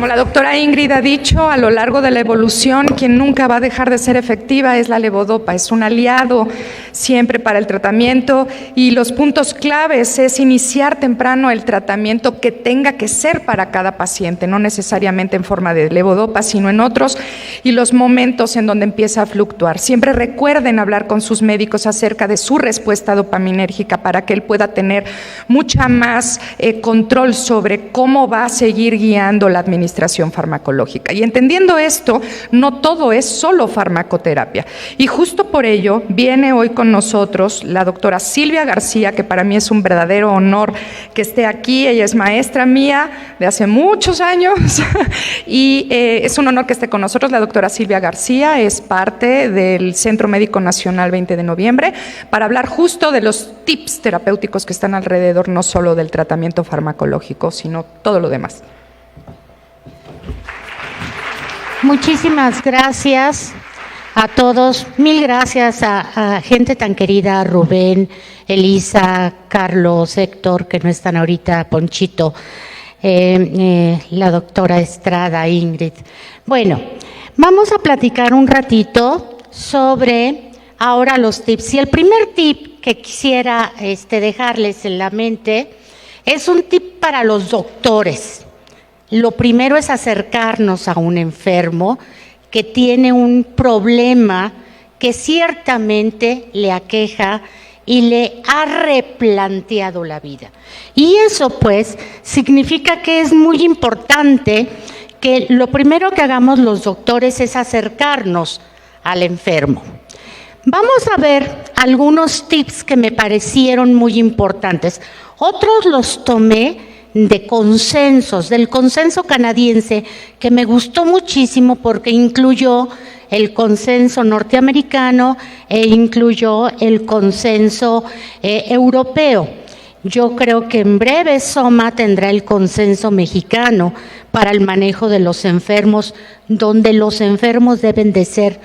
Como la doctora Ingrid ha dicho, a lo largo de la evolución, quien nunca va a dejar de ser efectiva es la levodopa. Es un aliado siempre para el tratamiento y los puntos claves es iniciar temprano el tratamiento que tenga que ser para cada paciente, no necesariamente en forma de levodopa, sino en otros, y los momentos en donde empieza a fluctuar. Siempre recuerden hablar con sus médicos acerca de su respuesta dopaminérgica para que él pueda tener mucha más control sobre cómo va a seguir guiando la administración farmacológica. Y entendiendo esto, no todo es solo farmacoterapia. Y justo por ello viene hoy con nosotros la doctora Silvia García, que para mí es un verdadero honor que esté aquí. Ella es maestra mía de hace muchos años y es un honor que esté con nosotros. La doctora Silvia García es parte del Centro Médico Nacional 20 de noviembre para hablar justo de los tips terapéuticos que están alrededor, no solo del tratamiento farmacológico, sino todo lo demás. Muchísimas gracias a todos. Mil gracias a gente tan querida, a Rubén, Elisa, Carlos, Héctor, que no están ahorita, Ponchito, la doctora Estrada, Ingrid. Bueno, vamos a platicar un ratito sobre ahora los tips. Y el primer tip que quisiera dejarles en la mente es un tip para los doctores. Lo primero es acercarnos a un enfermo que tiene un problema que ciertamente le aqueja y le ha replanteado la vida. Y eso pues significa que es muy importante que lo primero que hagamos los doctores es acercarnos al enfermo. Vamos a ver algunos tips que me parecieron muy importantes. Otros los tomé de consensos, del consenso canadiense, que me gustó muchísimo porque incluyó el consenso norteamericano e incluyó el consenso europeo. Yo creo que en breve SOMA tendrá el consenso mexicano para el manejo de los enfermos, donde los enfermos deben de ser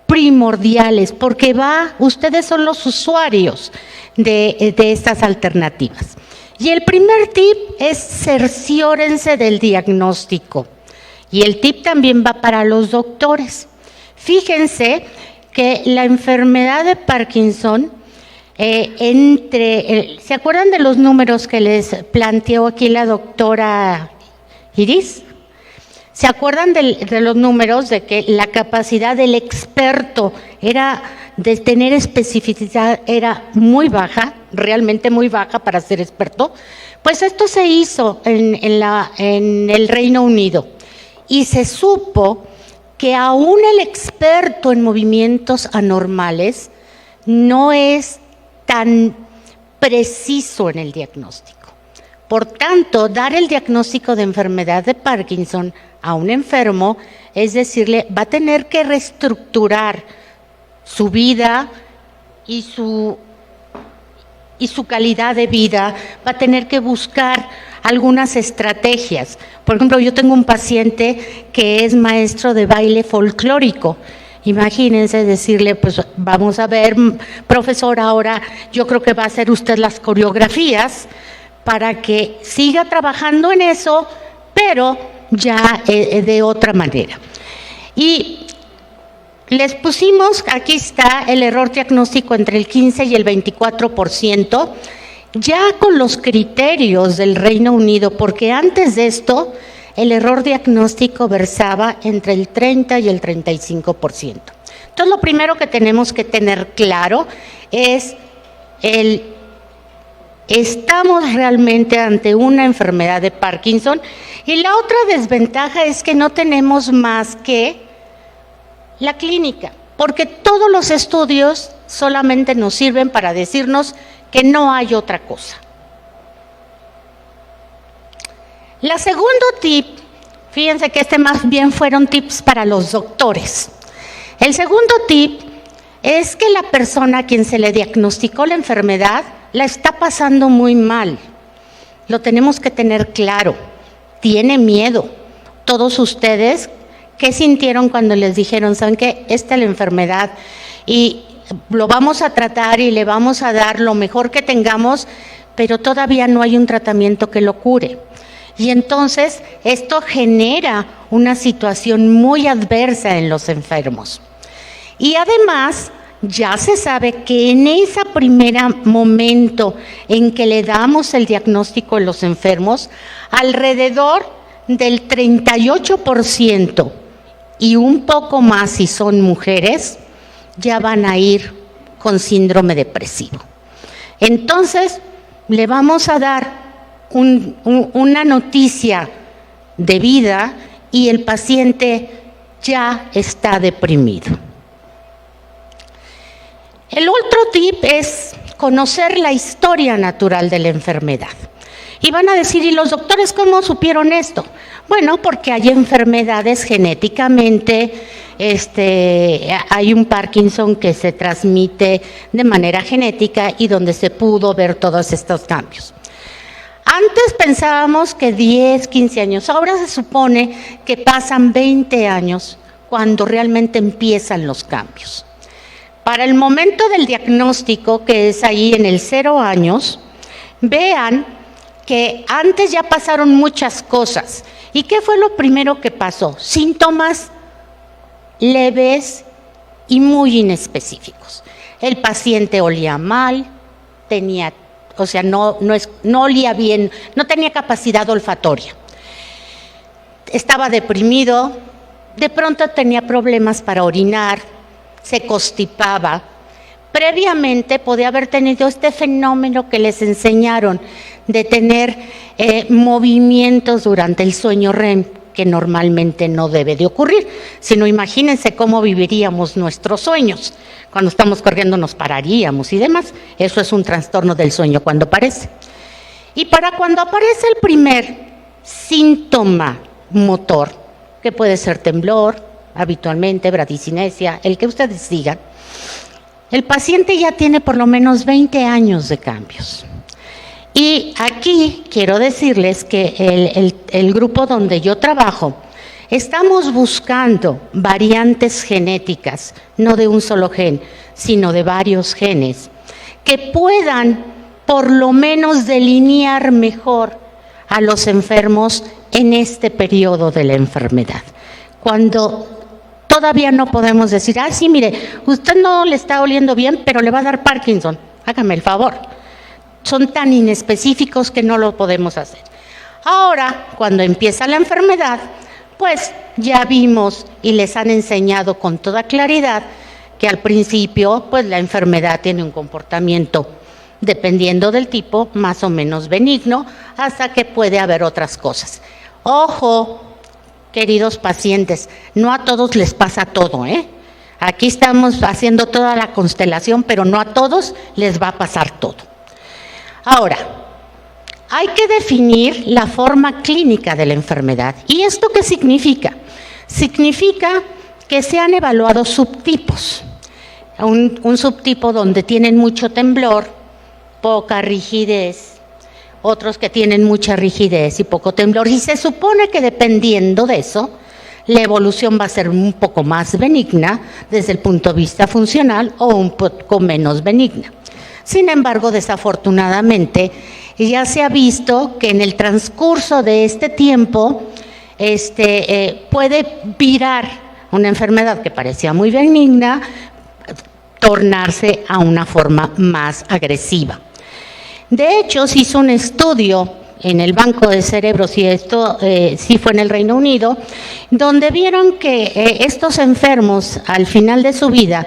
primordiales, porque ustedes son los usuarios de estas alternativas. Y el primer tip es cerciórense del diagnóstico. Y el tip también va para los doctores. Fíjense que la enfermedad de Parkinson, ¿se acuerdan de los números que les planteó aquí la doctora Iris? ¿Se acuerdan de los números de que la capacidad del experto de tener especificidad era muy baja, realmente muy baja para ser experto? Pues esto se hizo en el Reino Unido y se supo que aún el experto en movimientos anormales no es tan preciso en el diagnóstico. Por tanto, dar el diagnóstico de enfermedad de Parkinson a un enfermo es decirle, va a tener que reestructurar su vida y su calidad de vida, va a tener que buscar algunas estrategias. Por ejemplo, yo tengo un paciente que es maestro de baile folclórico. Imagínense decirle, pues vamos a ver, profesor, ahora yo creo que va a hacer usted las coreografías para que siga trabajando en eso, pero ya de otra manera. Y les pusimos, aquí está el error diagnóstico entre el 15 y el 24%, ya con los criterios del Reino Unido, porque antes de esto el error diagnóstico versaba entre el 30 y el 35%. Entonces lo primero que tenemos que tener claro es estamos realmente ante una enfermedad de Parkinson, y la otra desventaja es que no tenemos más que la clínica, porque todos los estudios solamente nos sirven para decirnos que no hay otra cosa. La segundo tip, fíjense que más bien fueron tips para los doctores. El segundo tip es que la persona a quien se le diagnosticó la enfermedad la está pasando muy mal. Lo tenemos que tener claro. Tiene miedo. Todos ustedes, ¿qué sintieron cuando les dijeron, saben qué? Esta es la enfermedad y lo vamos a tratar y le vamos a dar lo mejor que tengamos, pero todavía no hay un tratamiento que lo cure? Y entonces esto genera una situación muy adversa en los enfermos. Y además, ya se sabe que en ese primer momento en que le damos el diagnóstico a los enfermos, alrededor del 38% y un poco más si son mujeres, ya van a ir con síndrome depresivo. Entonces, le vamos a dar una noticia de vida y el paciente ya está deprimido. El otro tip es conocer la historia natural de la enfermedad. Y van a decir, ¿y los doctores cómo supieron esto? Bueno, porque hay enfermedades genéticamente, hay un Parkinson que se transmite de manera genética y donde se pudo ver todos estos cambios. Antes pensábamos que 10, 15 años, ahora se supone que pasan 20 años cuando realmente empiezan los cambios. Para el momento del diagnóstico, que es ahí en el 0 años, vean que antes ya pasaron muchas cosas. ¿Y qué fue lo primero que pasó? Síntomas leves y muy inespecíficos. El paciente olía mal, no olía bien, no tenía capacidad olfatoria. Estaba deprimido, de pronto tenía problemas para orinar, se constipaba. Previamente podía haber tenido este fenómeno que les enseñaron de tener movimientos durante el sueño REM, que normalmente no debe de ocurrir. Si no, imagínense cómo viviríamos nuestros sueños. Cuando estamos corriendo nos pararíamos y demás. Eso es un trastorno del sueño cuando aparece. Y para cuando aparece el primer síntoma motor, que puede ser temblor, habitualmente bradicinesia, el que ustedes digan, el paciente ya tiene por lo menos 20 años de cambios. Y aquí quiero decirles que el grupo donde yo trabajo, estamos buscando variantes genéticas, no de un solo gen, sino de varios genes, que puedan por lo menos delinear mejor a los enfermos en este periodo de la enfermedad. Cuando todavía no podemos decir, sí, mire, usted no le está oliendo bien, pero le va a dar Parkinson, hágame el favor. Son tan inespecíficos que no lo podemos hacer. Ahora, cuando empieza la enfermedad, pues ya vimos y les han enseñado con toda claridad que al principio, pues la enfermedad tiene un comportamiento, dependiendo del tipo, más o menos benigno, hasta que puede haber otras cosas. Ojo, queridos pacientes, no a todos les pasa todo, ¿eh? Aquí estamos haciendo toda la constelación, pero no a todos les va a pasar todo. Ahora, hay que definir la forma clínica de la enfermedad. ¿Y esto qué significa? Significa que se han evaluado subtipos. Un subtipo donde tienen mucho temblor, poca rigidez, otros que tienen mucha rigidez y poco temblor. Y se supone que dependiendo de eso, la evolución va a ser un poco más benigna desde el punto de vista funcional o un poco menos benigna. Sin embargo, desafortunadamente, ya se ha visto que en el transcurso de este tiempo puede virar una enfermedad que parecía muy benigna, tornarse a una forma más agresiva. De hecho, se hizo un estudio en el Banco de Cerebros, y esto sí fue en el Reino Unido, donde vieron que estos enfermos al final de su vida,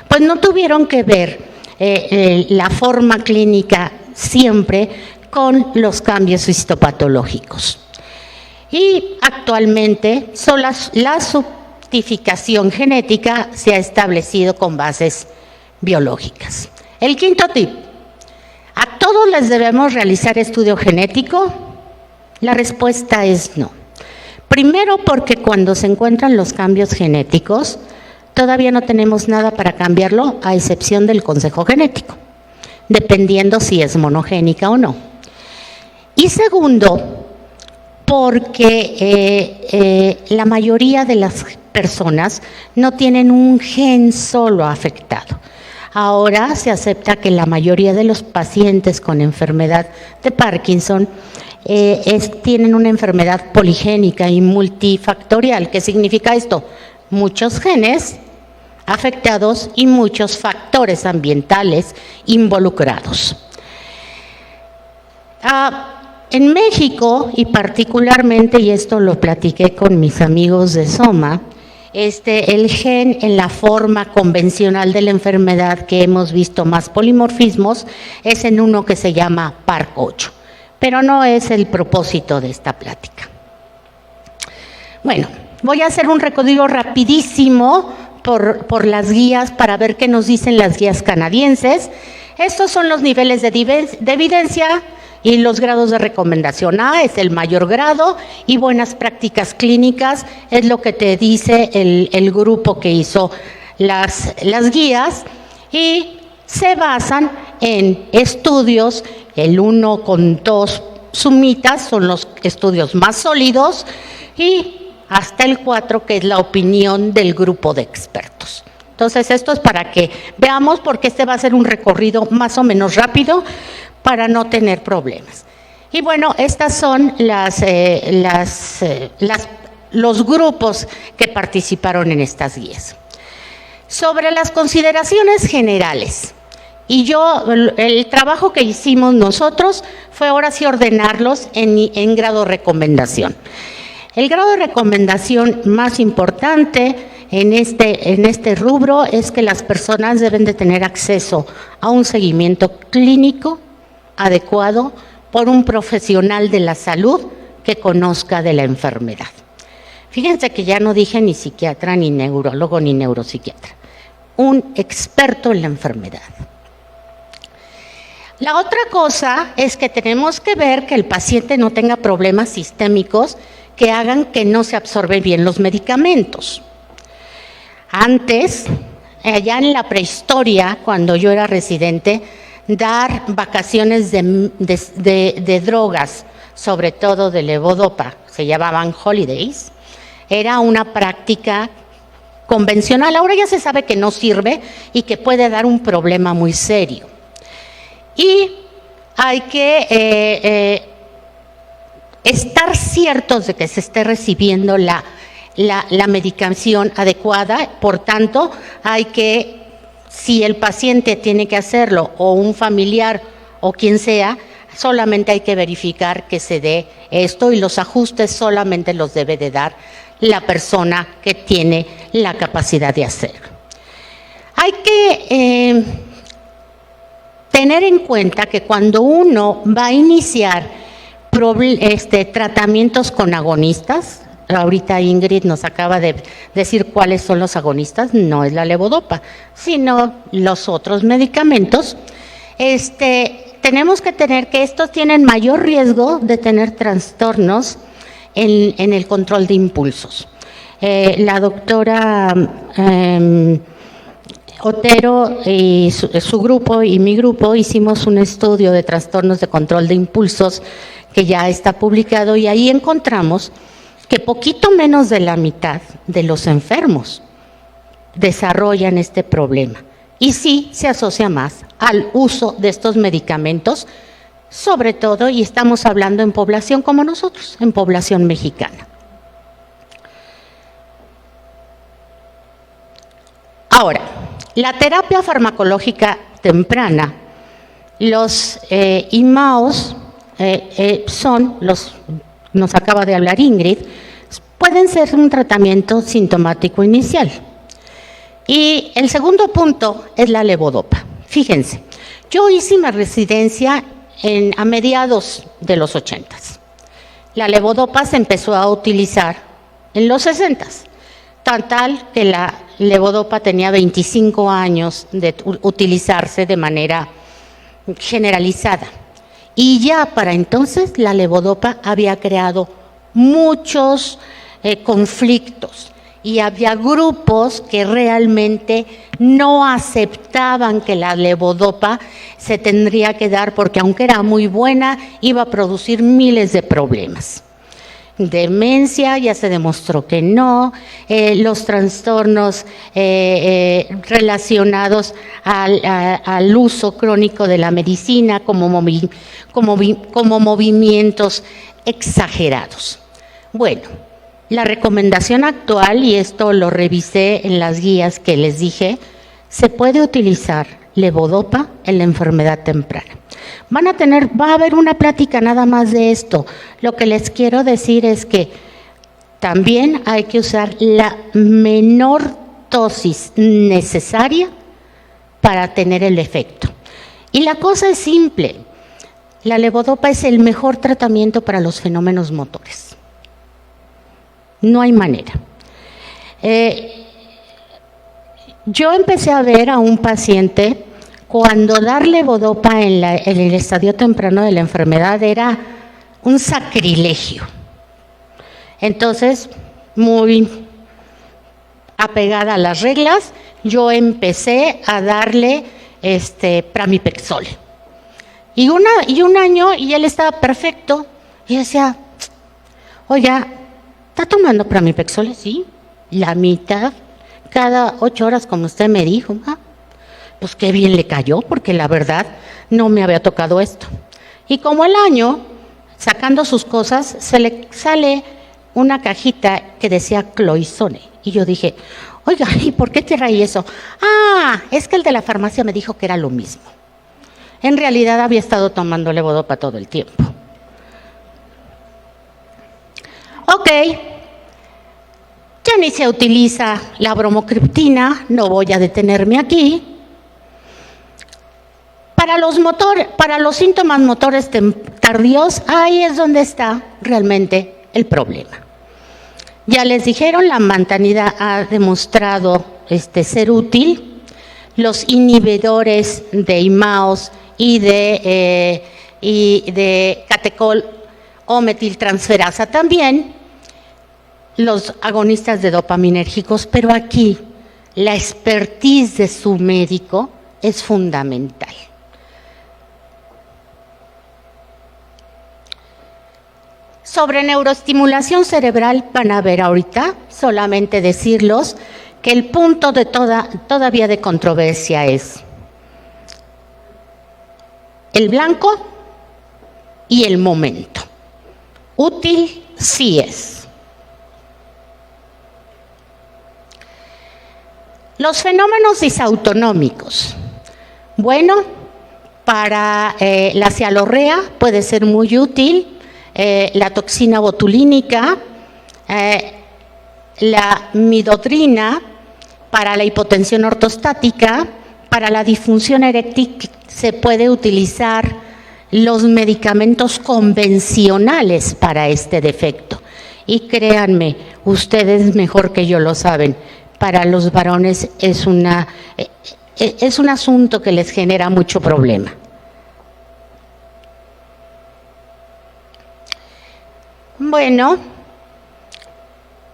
pues no tuvieron que ver la forma clínica siempre con los cambios histopatológicos. Y actualmente la subtipificación genética se ha establecido con bases biológicas. El quinto tip: ¿a todos les debemos realizar estudio genético? La respuesta es no. Primero, porque cuando se encuentran los cambios genéticos, todavía no tenemos nada para cambiarlo, a excepción del consejo genético, dependiendo si es monogénica o no. Y segundo, porque la mayoría de las personas no tienen un gen solo afectado. ahora se acepta que la mayoría de los pacientes con enfermedad de Parkinson tienen una enfermedad poligénica y multifactorial. ¿Qué significa esto? Muchos genes afectados y muchos factores ambientales involucrados. En México, y particularmente, y esto lo platiqué con mis amigos de Soma, el gen en la forma convencional de la enfermedad que hemos visto más polimorfismos es en uno que se llama PARC8, pero no es el propósito de esta plática. Bueno, voy a hacer un recorrido rapidísimo por las guías para ver qué nos dicen las guías canadienses. Estos son los niveles de evidencia y los grados de recomendación. A es el mayor grado y buenas prácticas clínicas es lo que te dice el grupo que hizo las guías, y se basan en estudios. El 1 con 2 sumitas son los estudios más sólidos, y hasta el 4, que es la opinión del grupo de expertos. Entonces, esto es para que veamos, porque este va a ser un recorrido más o menos rápido para no tener problemas. Y bueno, estas son los grupos que participaron en estas guías. Sobre las consideraciones generales, y el trabajo que hicimos nosotros fue ahora sí ordenarlos en grado de recomendación. El grado de recomendación más importante en este rubro es que las personas deben de tener acceso a un seguimiento clínico adecuado por un profesional de la salud que conozca de la enfermedad. Fíjense que ya no dije ni psiquiatra, ni neurólogo, ni neuropsiquiatra. Un experto en la enfermedad. La otra cosa es que tenemos que ver que el paciente no tenga problemas sistémicos que hagan que no se absorben bien los medicamentos. Antes, allá en la prehistoria, cuando yo era residente, dar vacaciones de drogas, sobre todo de levodopa, se llamaban holidays, era una práctica convencional. Ahora ya se sabe que no sirve y que puede dar un problema muy serio. Y hay que estar ciertos de que se esté recibiendo la medicación adecuada. Por tanto, hay que, si el paciente tiene que hacerlo, o un familiar o quien sea, solamente hay que verificar que se dé esto, y los ajustes solamente los debe de dar la persona que tiene la capacidad de hacerlo. Hay que tener en cuenta que cuando uno va a iniciar tratamientos con agonistas, ahorita Ingrid nos acaba de decir cuáles son los agonistas, no es la levodopa, sino los otros medicamentos. Tenemos que tener que estos tienen mayor riesgo de tener trastornos en el control de impulsos. La doctora Otero y su grupo y mi grupo hicimos un estudio de trastornos de control de impulsos que ya está publicado, y ahí encontramos que poquito menos de la mitad de los enfermos desarrollan este problema, y sí se asocia más al uso de estos medicamentos, sobre todo, y estamos hablando en población como nosotros, en población mexicana. Ahora, la terapia farmacológica temprana, los IMAOs nos acaba de hablar Ingrid, pueden ser un tratamiento sintomático inicial. Y el segundo punto es la levodopa. Fíjense, yo hice mi residencia a mediados de los 80s. La levodopa se empezó a utilizar en los 60s, tal que la levodopa tenía 25 años de utilizarse de manera generalizada. Y ya para entonces la levodopa había creado muchos conflictos, y había grupos que realmente no aceptaban que la levodopa se tendría que dar, porque aunque era muy buena, iba a producir miles de problemas. demencia, ya se demostró que no, los trastornos relacionados al uso crónico de la medicina como movimientos exagerados. Bueno, la recomendación actual, y esto lo revisé en las guías que les dije, se puede utilizar levodopa en la enfermedad temprana. Va a haber una plática nada más de esto. Lo que les quiero decir es que también hay que usar la menor dosis necesaria para tener el efecto. Y la cosa es simple. La levodopa es el mejor tratamiento para los fenómenos motores. No hay manera. Yo empecé a ver a un paciente cuando dar levodopa en el estadio temprano de la enfermedad era un sacrilegio. Entonces, muy apegada a las reglas, yo empecé a darle pramipexol. Y un año, y él estaba perfecto, y decía, oiga, ¿está tomando pramipexol? Sí, la mitad, cada 8 horas, como usted me dijo. Pues qué bien le cayó, porque la verdad no me había tocado esto. Y como el año, sacando sus cosas, se le sale una cajita que decía Cloisone. Y yo dije, oiga, ¿y por qué trae eso? Ah, es que el de la farmacia me dijo que era lo mismo. En realidad había estado tomando levodopa todo el tiempo. Ok, ya ni se utiliza la bromocriptina, no voy a detenerme aquí. Para los síntomas motores tardíos, ahí es donde está realmente el problema. Ya les dijeron, la mantanida ha demostrado ser útil. Los inhibidores de IMAOS y de catecol o metiltransferasa también. Los agonistas de dopaminérgicos, pero aquí la expertise de su médico es fundamental. Sobre neuroestimulación cerebral van a ver ahorita, solamente decirlos que el punto de todavía de controversia es el blanco y el momento. Útil sí es. Los fenómenos disautonómicos. Bueno, para la cialorrea puede ser muy útil. La toxina botulínica, la midodrina, para la hipotensión ortostática, para la disfunción eréctil se puede utilizar los medicamentos convencionales para este defecto. Y créanme, ustedes mejor que yo lo saben, para los varones es un asunto que les genera mucho problema. Bueno,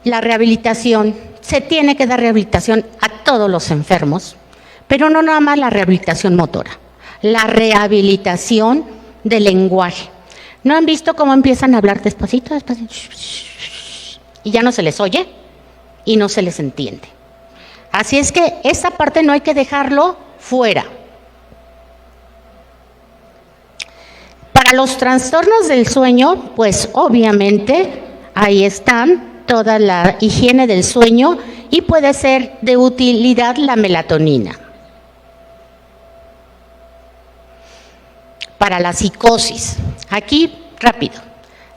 la rehabilitación, se tiene que dar rehabilitación a todos los enfermos, pero no nada más la rehabilitación motora, la rehabilitación del lenguaje. ¿No han visto cómo empiezan a hablar despacito, despacito? Y ya no se les oye y no se les entiende. Así es que esa parte no hay que dejarlo fuera. Para los trastornos del sueño, pues obviamente ahí están toda la higiene del sueño y puede ser de utilidad la melatonina. Para la psicosis, aquí rápido,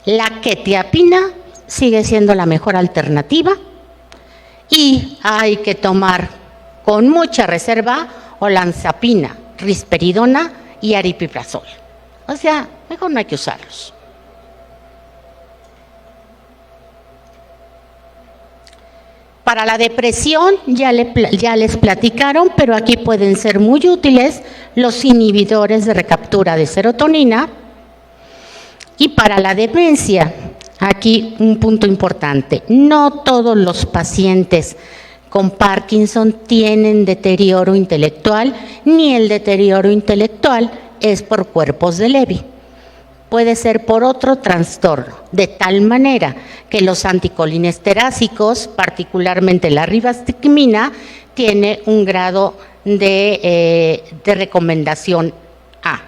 la quetiapina sigue siendo la mejor alternativa y hay que tomar con mucha reserva olanzapina, risperidona y aripiprazol. O sea, mejor no hay que usarlos. Para la depresión ya les platicaron, pero aquí pueden ser muy útiles los inhibidores de recaptura de serotonina. Y para la demencia, aquí un punto importante, no todos los pacientes con Parkinson tienen deterioro intelectual, ni el deterioro intelectual es por cuerpos de Levy. puede ser por otro trastorno, de tal manera que los anticolinesterácicos, particularmente la rivastigmina, tiene un grado de recomendación A.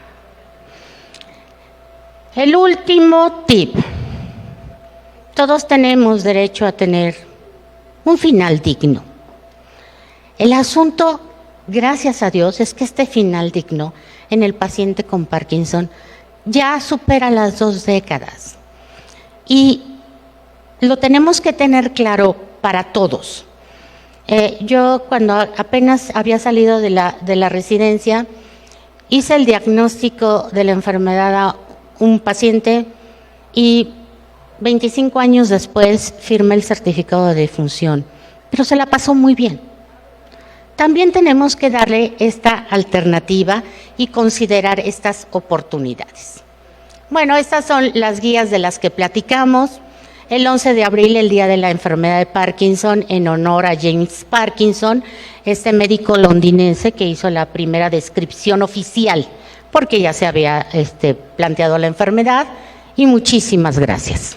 El último tip. Todos tenemos derecho a tener un final digno. El asunto, gracias a Dios, es que este final digno en el paciente con Parkinson ya supera las 2 décadas. Y lo tenemos que tener claro para todos. Yo cuando apenas había salido de la residencia, hice el diagnóstico de la enfermedad a un paciente y 25 años después firmé el certificado de defunción, pero se la pasó muy bien. También tenemos que darle esta alternativa y considerar estas oportunidades. Bueno, estas son las guías de las que platicamos. El 11 de abril, el Día de la Enfermedad de Parkinson, en honor a James Parkinson, este médico londinense que hizo la primera descripción oficial, porque ya se había planteado la enfermedad. Y muchísimas gracias.